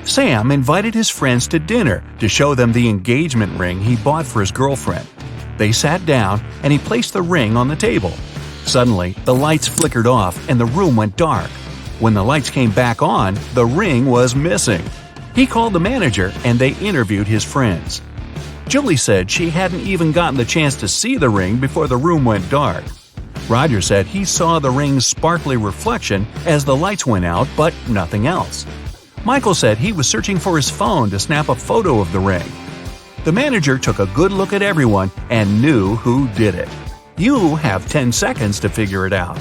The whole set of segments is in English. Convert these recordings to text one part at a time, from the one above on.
Sam invited his friends to dinner to show them the engagement ring he bought for his girlfriend. They sat down and he placed the ring on the table. Suddenly, the lights flickered off and the room went dark. When the lights came back on, the ring was missing. He called the manager and they interviewed his friends. Julie said she hadn't even gotten the chance to see the ring before the room went dark. Roger said he saw the ring's sparkly reflection as the lights went out, but nothing else. Michael said he was searching for his phone to snap a photo of the ring. The manager took a good look at everyone and knew who did it. You have 10 seconds to figure it out.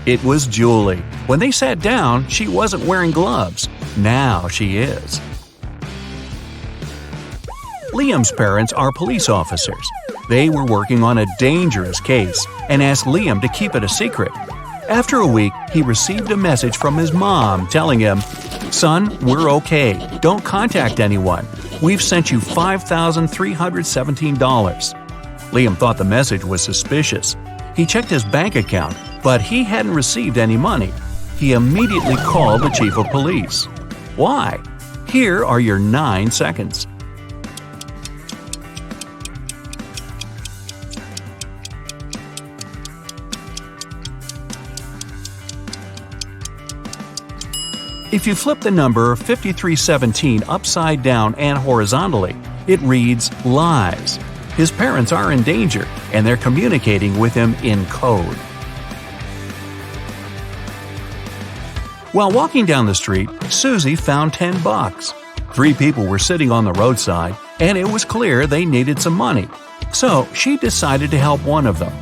It was Julie. When they sat down, she wasn't wearing gloves. Now she is. Liam's parents are police officers. They were working on a dangerous case and asked Liam to keep it a secret. After a week, he received a message from his mom telling him, "Son, we're okay. Don't contact anyone. We've sent you $5,317. Liam thought the message was suspicious. He checked his bank account, but he hadn't received any money. He immediately called the chief of police. Why? Here are your 9 seconds. If you flip the number 5317 upside down and horizontally, it reads lies. His parents are in danger, and they're communicating with him in code. While walking down the street, Susie found $10. 3 people were sitting on the roadside, and it was clear they needed some money. So she decided to help one of them.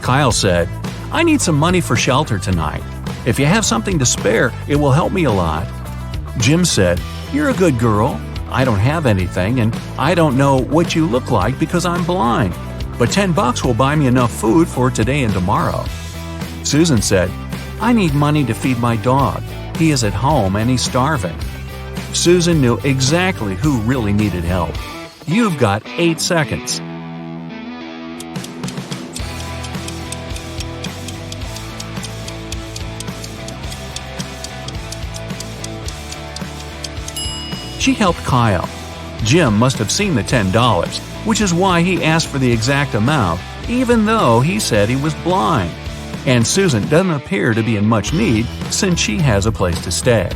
Kyle said, "I need some money for shelter tonight. If you have something to spare, it will help me a lot." Jim said, "You're a good girl. I don't have anything, and I don't know what you look like because I'm blind. But $10 will buy me enough food for today and tomorrow." Susan said, "I need money to feed my dog. He is at home and he's starving." Susan knew exactly who really needed help. You've got 8 seconds. She helped Kyle. Jim must have seen the $10, which is why he asked for the exact amount, even though he said he was blind. And Susan doesn't appear to be in much need since she has a place to stay.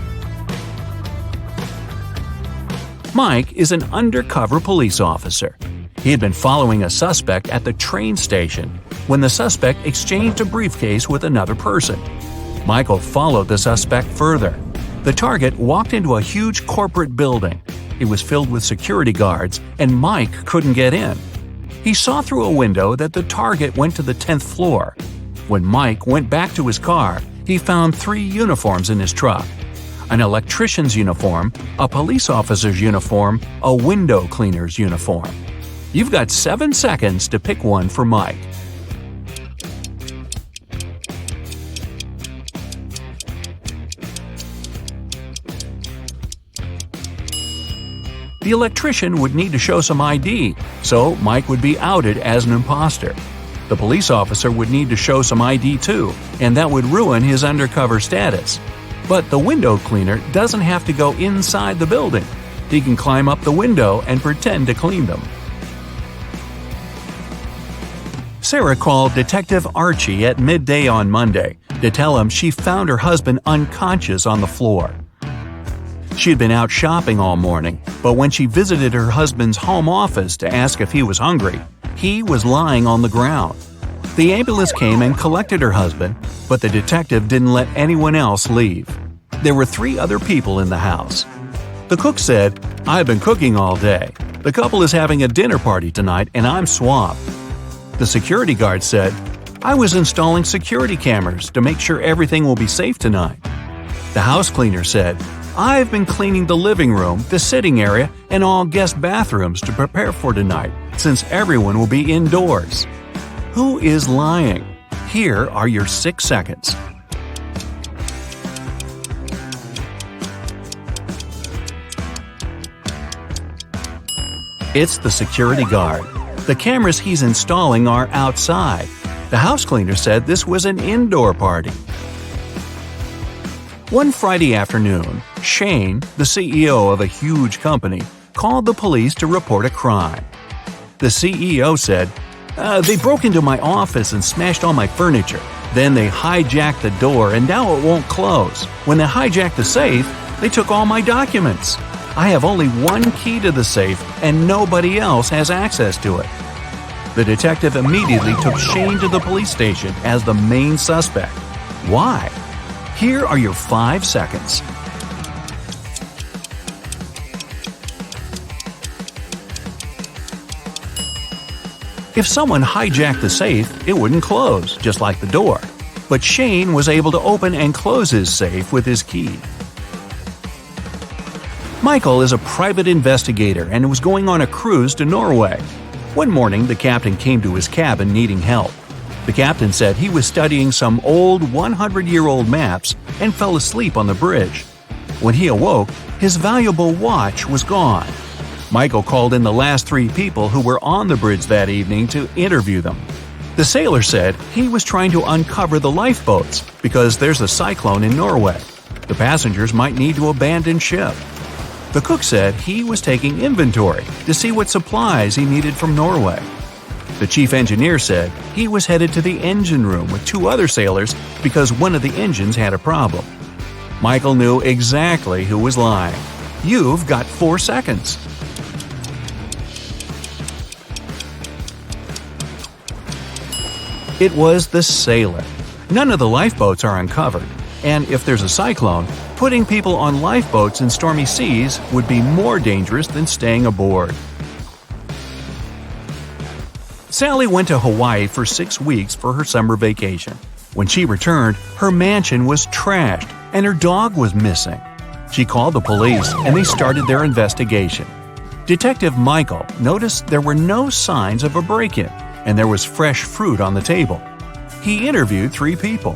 Mike is an undercover police officer. He had been following a suspect at the train station when the suspect exchanged a briefcase with another person. Michael followed the suspect further. The target walked into a huge corporate building. It was filled with security guards, and Mike couldn't get in. He saw through a window that the target went to the 10th floor. When Mike went back to his car, he found 3 uniforms in his truck: an electrician's uniform, a police officer's uniform, a window cleaner's uniform. You've got 7 seconds to pick one for Mike. The electrician would need to show some ID, so Mike would be outed as an imposter. The police officer would need to show some ID too, and that would ruin his undercover status. But the window cleaner doesn't have to go inside the building. He can climb up the window and pretend to clean them. Sarah called Detective Archie at midday on Monday to tell him she found her husband unconscious on the floor. She had been out shopping all morning, but when she visited her husband's home office to ask if he was hungry, he was lying on the ground. The ambulance came and collected her husband, but the detective didn't let anyone else leave. There were 3 other people in the house. The cook said, "I've been cooking all day. The couple is having a dinner party tonight and I'm swamped." The security guard said, "I was installing security cameras to make sure everything will be safe tonight." The house cleaner said, "I've been cleaning the living room, the sitting area, and all guest bathrooms to prepare for tonight, since everyone will be indoors." Who is lying? Here are your 6 seconds. It's the security guard. The cameras he's installing are outside. The house cleaner said this was an indoor party. One Friday afternoon, Shane, the CEO of a huge company, called the police to report a crime. The CEO said, "They broke into my office and smashed all my furniture. Then they hijacked the door and now it won't close. When they hijacked the safe, they took all my documents. I have only one key to the safe and nobody else has access to it." The detective immediately took Shane to the police station as the main suspect. Why? Here are your 5 seconds. If someone hijacked the safe, it wouldn't close, just like the door. But Shane was able to open and close his safe with his key. Michael is a private investigator and was going on a cruise to Norway. One morning, the captain came to his cabin needing help. The captain said he was studying some old 100-year-old maps and fell asleep on the bridge. When he awoke, his valuable watch was gone. Michael called in the last 3 people who were on the bridge that evening to interview them. The sailor said he was trying to uncover the lifeboats because there's a cyclone in Norway. The passengers might need to abandon ship. The cook said he was taking inventory to see what supplies he needed from Norway. The chief engineer said he was headed to the engine room with 2 other sailors because one of the engines had a problem. Michael knew exactly who was lying. You've got 4 seconds. It was the sailor. None of the lifeboats are uncovered, and if there's a cyclone, putting people on lifeboats in stormy seas would be more dangerous than staying aboard. Sally went to Hawaii for 6 weeks for her summer vacation. When she returned, her mansion was trashed and her dog was missing. She called the police and they started their investigation. Detective Michael noticed there were no signs of a break-in and there was fresh fruit on the table. He interviewed 3 people.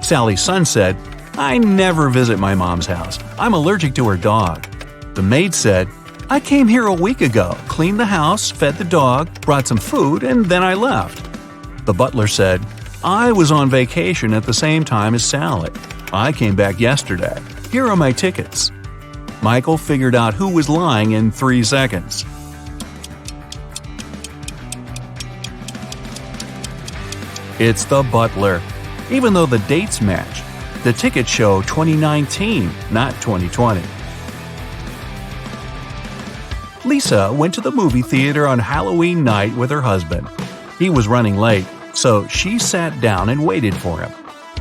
Sally's son said, "I never visit my mom's house. I'm allergic to her dog." The maid said, "I came here a week ago, cleaned the house, fed the dog, brought some food, and then I left." The butler said, "I was on vacation at the same time as Sally. I came back yesterday. Here are my tickets." Michael figured out who was lying in 3 seconds. It's the butler. Even though the dates match, the tickets show 2019, not 2020. Lisa went to the movie theater on Halloween night with her husband. He was running late, so she sat down and waited for him.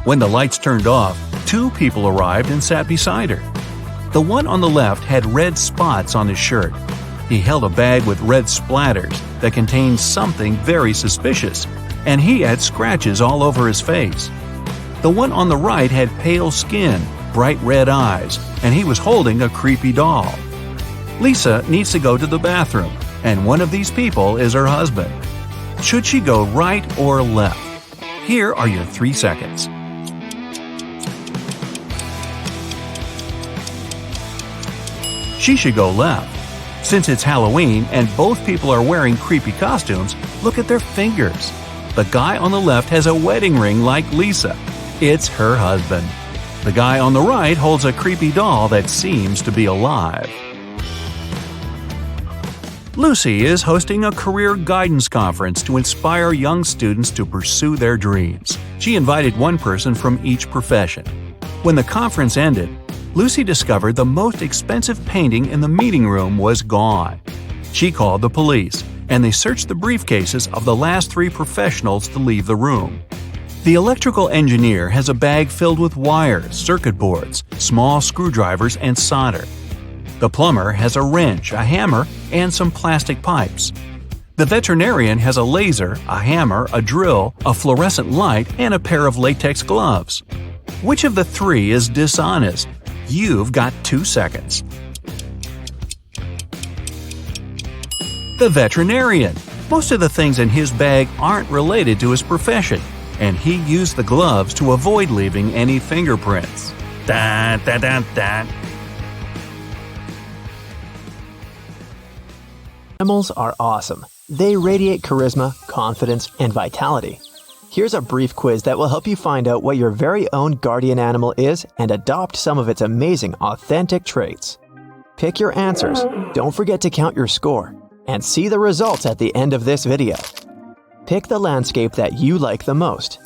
When the lights turned off, 2 people arrived and sat beside her. The one on the left had red spots on his shirt. He held a bag with red splatters that contained something very suspicious, and he had scratches all over his face. The one on the right had pale skin, bright red eyes, and he was holding a creepy doll. Lisa needs to go to the bathroom, and one of these people is her husband. Should she go right or left? Here are your 3 seconds. She should go left. Since it's Halloween and both people are wearing creepy costumes, look at their fingers. The guy on the left has a wedding ring like Lisa. It's her husband. The guy on the right holds a creepy doll that seems to be alive. Lucy is hosting a career guidance conference to inspire young students to pursue their dreams. She invited one person from each profession. When the conference ended, Lucy discovered the most expensive painting in the meeting room was gone. She called the police, and they searched the briefcases of the last 3 professionals to leave the room. The electrical engineer has a bag filled with wires, circuit boards, small screwdrivers, and solder. The plumber has a wrench, a hammer, and some plastic pipes. The veterinarian has a laser, a hammer, a drill, a fluorescent light, and a pair of latex gloves. Which of the 3 is dishonest? You've got 2 seconds. The veterinarian. Most of the things in his bag aren't related to his profession, and he used the gloves to avoid leaving any fingerprints. Dun, dun, dun, dun. Animals are awesome. They radiate charisma, confidence, and vitality. Here's a brief quiz that will help you find out what your very own guardian animal is and adopt some of its amazing, authentic traits. Pick your answers, don't forget to count your score, and see the results at the end of this video. Pick the landscape that you like the most.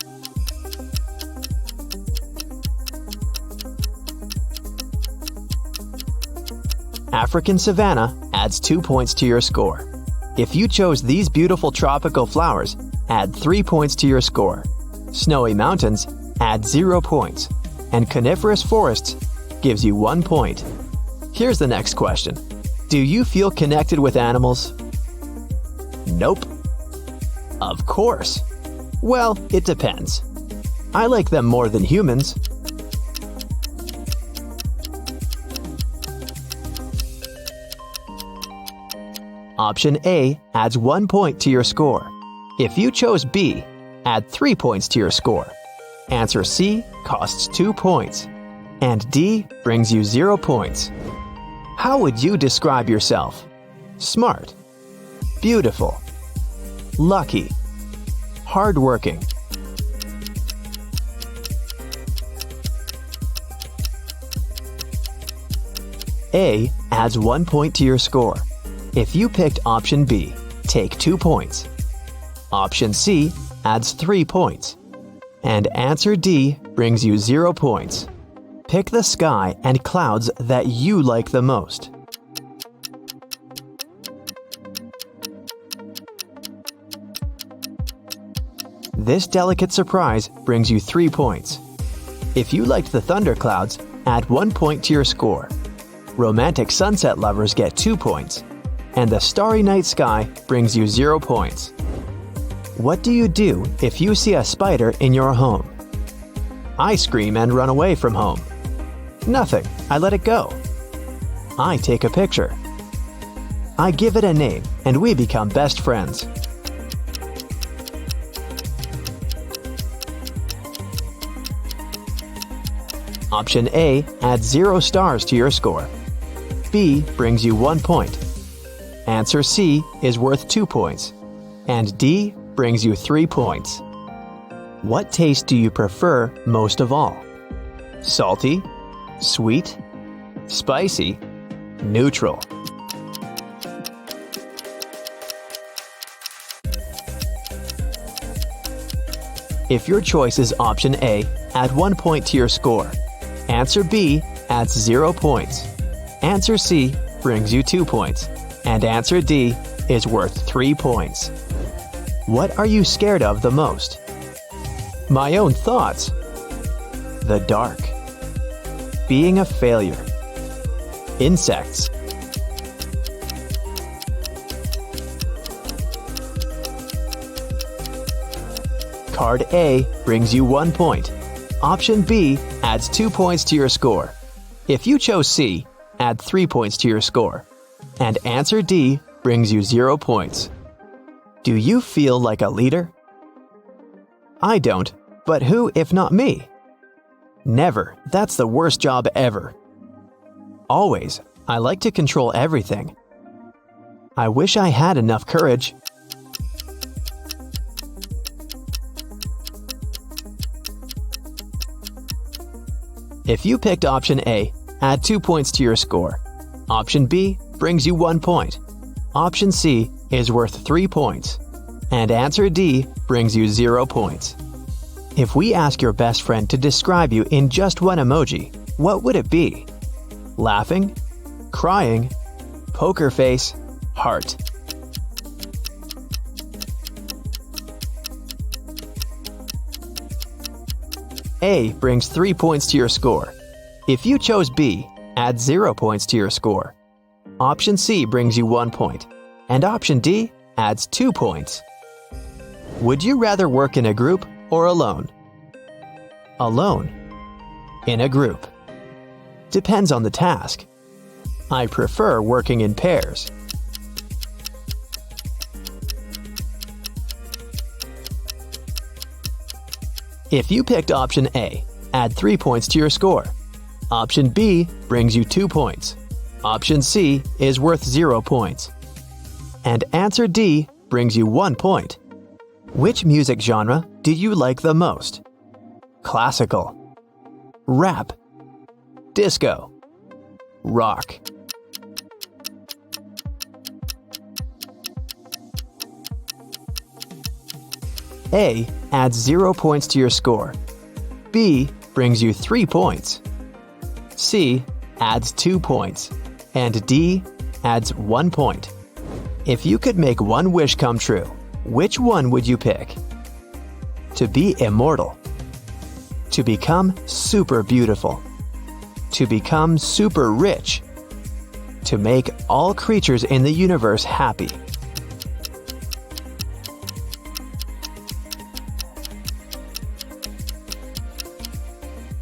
African savanna adds 2 points to your score. If you chose these beautiful tropical flowers, add 3 points to your score. Snowy mountains, add 0 points. And coniferous forests gives you 1 point. Here's the next question. Do you feel connected with animals? Nope. Of course. Well, it depends. I like them more than humans. Option A adds 1 point to your score. If you chose B, add 3 points to your score. Answer C costs 2 points. And D brings you 0 points. How would you describe yourself? Smart, beautiful, lucky, hardworking. A adds 1 point to your score. If you picked option B, take 2 points. Option C adds 3 points. And answer D brings you 0 points. Pick the sky and clouds that you like the most. This delicate surprise brings you 3 points. If you liked the thunderclouds, add 1 point to your score. Romantic sunset lovers get 2 points. And the starry night sky brings you 0 points. What do you do if you see a spider in your home? I scream and run away from home. Nothing, I let it go. I take a picture. I give it a name and we become best friends. Option A adds 0 stars to your score. B brings you 1 point. Answer C is worth 2 points. And D brings you 3 points. What taste do you prefer most of all? Salty, sweet, spicy, neutral. If your choice is option A, add 1 point to your score. Answer B adds 0 points. Answer C brings you 2 points. And answer D is worth 3 points. What are you scared of the most? My own thoughts. The dark. Being a failure. Insects. Card A brings you 1 point. Option B adds 2 points to your score. If you chose C, add 3 points to your score. And answer D brings you 0 points. Do you feel like a leader? I don't, but who if not me? Never, that's the worst job ever. Always, I like to control everything. I wish I had enough courage. If you picked option A, add 2 points to your score. Option B brings you 1 point. Option C is worth 3 points. And answer D brings you 0 points. If we ask your best friend to describe you in just one emoji, what would it be? Laughing, crying, poker face, heart. A brings 3 points to your score. If you chose B, add 0 points to your score. Option C brings you 1 point. And option D adds 2 points. Would you rather work in a group or alone? Alone. In a group. Depends on the task. I prefer working in pairs. If you picked option A, add 3 points to your score. Option B brings you 2 points. Option C is worth 0 points. and answer D brings you 1 point. Which music genre do you like the most? Classical, rap, disco, rock. A adds 0 points to your score. B brings you 3 points. C adds 2 points. And D adds 1 point. If you could make one wish come true, which one would you pick? To be immortal. To become super beautiful. To become super rich. To make all creatures in the universe happy.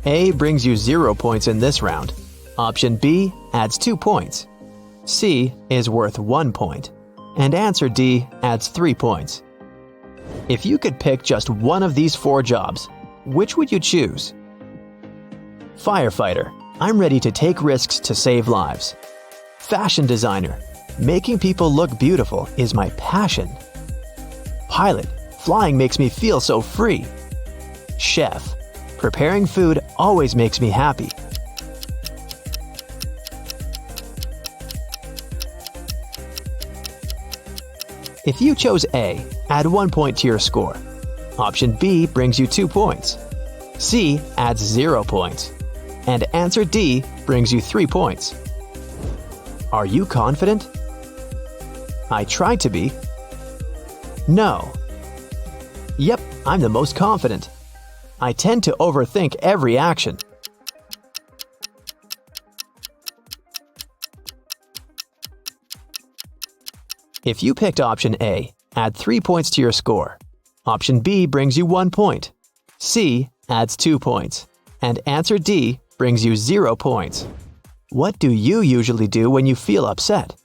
A brings you 0 points in this round. Option B adds 2 points. C is worth 1 point. And answer D adds 3 points. If you could pick just one of these 4 jobs, which would you choose? Firefighter. I'm ready to take risks to save lives. Fashion designer. Making people look beautiful is my passion. Pilot. Flying makes me feel so free. Chef. Preparing food always makes me happy. If you chose A, add 1 point to your score. Option B brings you 2 points. C adds 0 points. And answer D brings you 3 points. Are you confident? I tried to be. No. Yep, I'm the most confident. I tend to overthink every action. If you picked option A, add 3 points to your score. Option B brings you 1 point. C adds 2 points. And answer D brings you 0 points. What do you usually do when you feel upset?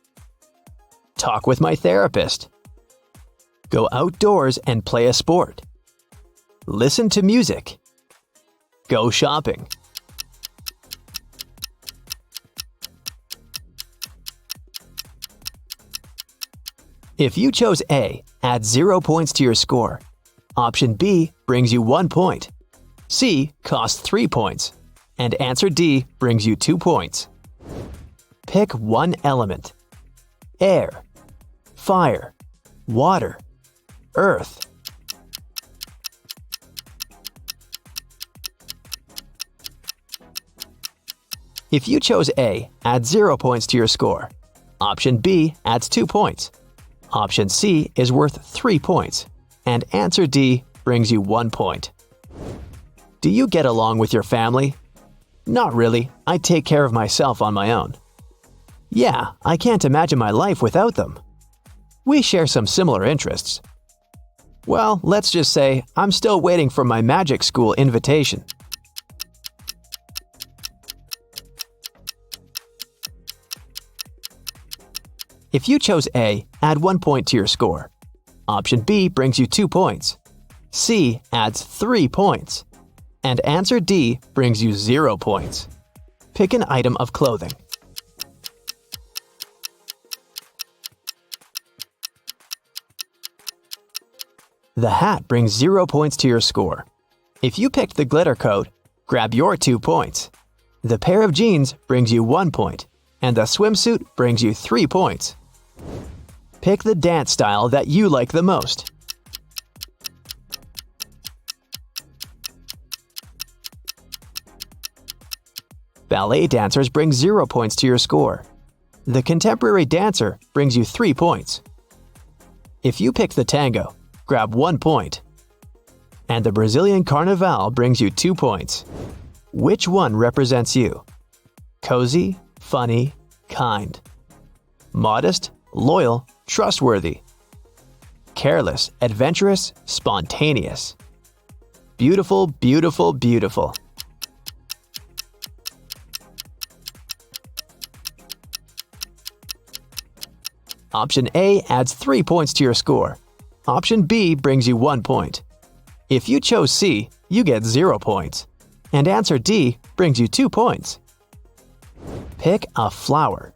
Talk with my therapist. Go outdoors and play a sport. Listen to music. Go shopping. If you chose A, add 0 points to your score. Option B brings you 1 point. C costs 3 points. And answer D brings you 2 points. Pick one element. Air, fire, water, earth. If you chose A, add 0 points to your score. Option B adds 2 points. Option C is worth 3 points. And answer D brings you 1 point. Do you get along with your family? Not really. I take care of myself on my own. Yeah, I can't imagine my life without them. We share some similar interests. Well, let's just say I'm still waiting for my magic school invitation. If you chose A, add 1 point to your score. Option B brings you 2 points. C adds 3 points. And answer D brings you 0 points. Pick an item of clothing. The hat brings 0 points to your score. If you picked the glitter coat, grab your 2 points. The pair of jeans brings you 1 point, and the swimsuit brings you 3 points. Pick the dance style that you like the most. Ballet dancers bring 0 points to your score. The contemporary dancer brings you 3 points. If you pick the tango, grab 1 point. And the Brazilian carnival brings you 2 points. Which one represents you? Cozy, funny, kind. Modest, loyal, trustworthy. Careless, adventurous, spontaneous. Beautiful, beautiful, beautiful. Option A adds 3 points to your score. Option B brings you 1 point. If you chose C, you get 0 points. And answer D brings you 2 points. Pick a flower.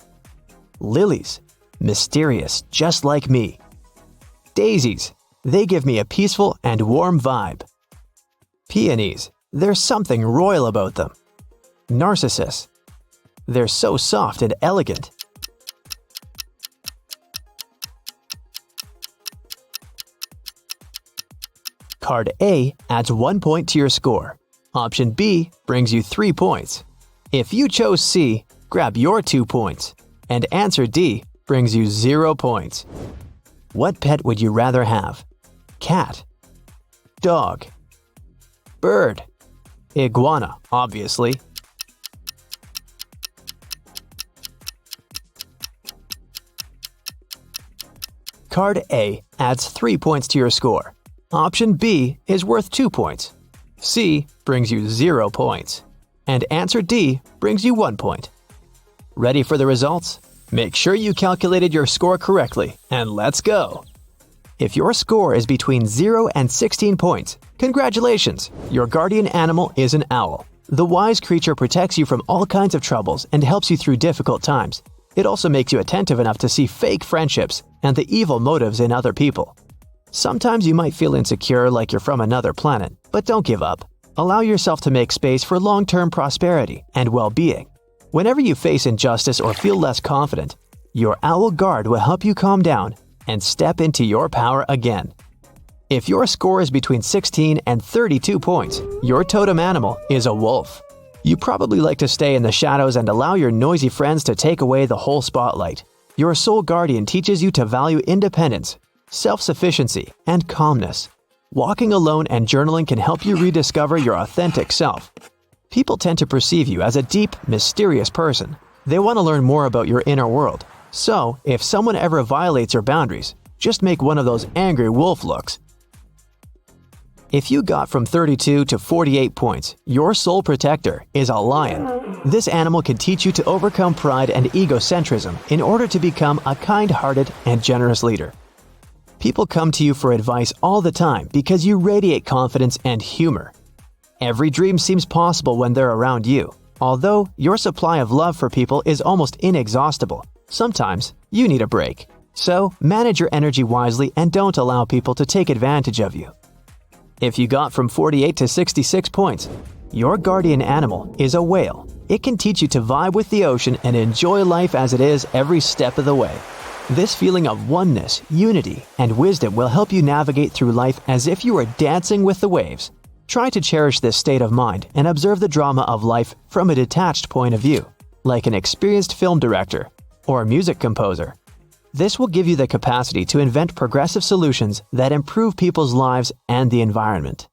Lilies, mysterious, just like me. Daisies. They give me a peaceful and warm vibe. Peonies. There's something royal about them. Narcissus. They're so soft and elegant. Card A adds 1 point to your score. Option B brings you 3 points. If you chose C, grab your 2 points. And answer D brings you 0 points. What pet would you rather have? Cat. Dog. Bird. Iguana, obviously. Card A adds 3 points to your score. Option B is worth 2 points. C brings you 0 points. And answer D brings you 1 point. Ready for the results? Make sure you calculated your score correctly, and let's go! If your score is between 0 and 16 points, congratulations! Your guardian animal is an owl. The wise creature protects you from all kinds of troubles and helps you through difficult times. It also makes you attentive enough to see fake friendships and the evil motives in other people. Sometimes you might feel insecure like you're from another planet, but don't give up. Allow yourself to make space for long-term prosperity and well-being. Whenever you face injustice or feel less confident, your owl guard will help you calm down and step into your power again. If your score is between 16 and 32 points, your totem animal is a wolf. You probably like to stay in the shadows and allow your noisy friends to take away the whole spotlight. Your soul guardian teaches you to value independence, self-sufficiency, and calmness. Walking alone and journaling can help you rediscover your authentic self. People tend to perceive you as a deep, mysterious person. They want to learn more about your inner world. So, if someone ever violates your boundaries, just make one of those angry wolf looks. If you got from 32 to 48 points, your soul protector is a lion. This animal can teach you to overcome pride and egocentrism in order to become a kind-hearted and generous leader. People come to you for advice all the time because you radiate confidence and humor. Every dream seems possible when they're around you. Although your supply of love for people is almost inexhaustible, sometimes you need a break. So, manage your energy wisely and don't allow people to take advantage of you. If you got from 48 to 66 points, your guardian animal is a whale. It can teach you to vibe with the ocean and enjoy life as it is every step of the way. This feeling of oneness, unity, and wisdom will help you navigate through life as if you were dancing with the waves. Try to cherish this state of mind and observe the drama of life from a detached point of view, like an experienced film director or music composer. This will give you the capacity to invent progressive solutions that improve people's lives and the environment.